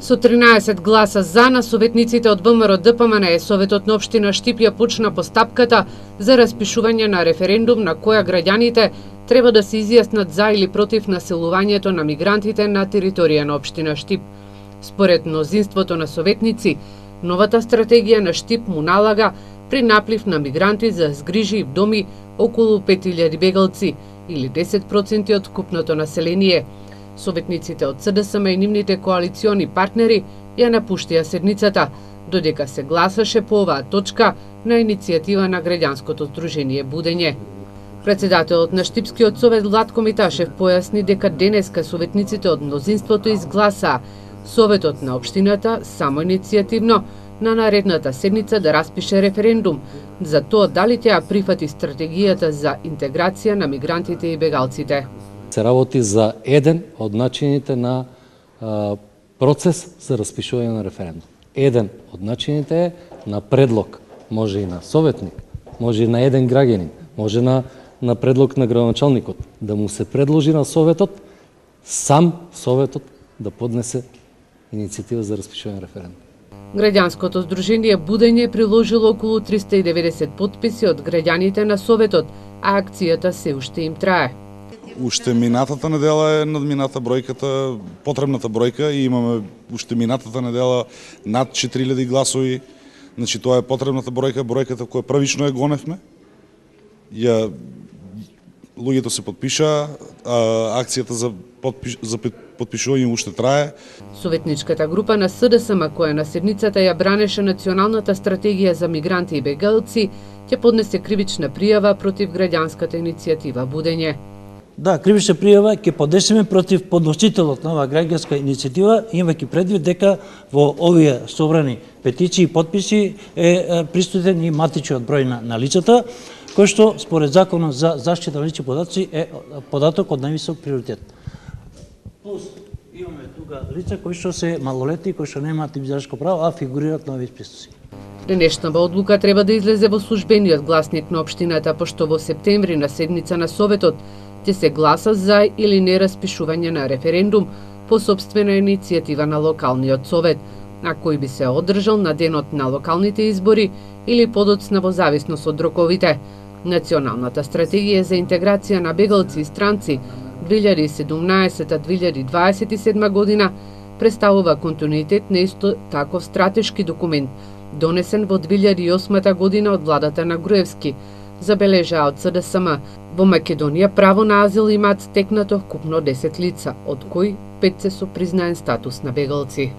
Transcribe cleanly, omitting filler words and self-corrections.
Со 13 гласа за на советниците од ВМРО ДПМН Советот на општина Штип ја почна постапката за распишување на референдум на која граѓаните треба да се изјаснат за или против населувањето на мигрантите на територија на општина Штип. Според мнозинството на советници, новата стратегија на Штип му налага при наплив на мигранти за згрижи в доми околу 5000 бегалци или 10% од купното население. Советниците од СДСМ и нивните коалициони партнери ја напуштија седницата, додека се гласаше по оваа точка на иницијатива на граѓанското здружение Будење. Председателот на Штипскиот совет Владко Миташев појасни дека денеска советниците од мнозинството изгласаа Советот на општината само иницијативно на наредната седница да распише референдум за тоа дали ќе ја прифати стратегијата за интеграција на мигрантите и бегалците. Се работи за еден од начините на процес за распишување на референдум. Еден од начините е на предлог, може и на советник, може и на еден граѓанин, може на предлог на градоначалникот, да му се предложи на советот, сам советот да поднесе иницијатива за распишување на референдум. Граѓанското здружение Будење приложило околу 390 потписи од граѓаните на советот, а акцијата се уште им трае. Уште минатата недела е надмината бројката, потребната бројка и имаме уште минатата недела над 4000 гласови. Значи тоа е потребната бројка, бројката која првично ја гоневме. Луѓето се подпиша, акцијата за подпишување уште трае. Советничката група на СДСМ, која на седницата ја бранеше националната стратегија за мигранти и бегалци, ќе поднесе кривична пријава против граѓанската иницијатива Будење. Да, кривична пријава ќе поднесеме против подносителот на оваа граѓанска иницијатива, имајќи предвид дека во овие собрани петиции и потписи е присутен и матичниот број на лицата, кој што според Законот за заштита на лични податоци е податок од највисок приоритет. Плюс имаме тука лица кои што се малолетни, кои што немаат избирачко право, а фигурираат на овие списоци. Денешната одлука треба да излезе во службениот гласник на општината, пошто во септември на седница на Советот ќе се гласа за или не распишување на референдум по собствена иницијатива на локалниот совет, а кој би се одржал на денот на локалните избори или подоцна во зависност од роковите. Националната стратегија за интеграција на бегалци и странци 2017-2027 година представува континуитет на исто таков стратешки документ, донесен во 2008 година од владата на Груевски, забележаа од СДСМ. Во Македонија право на азил имаат стекнато вкупно 10 лица, од кои 5 се со признаен статус на бегалци.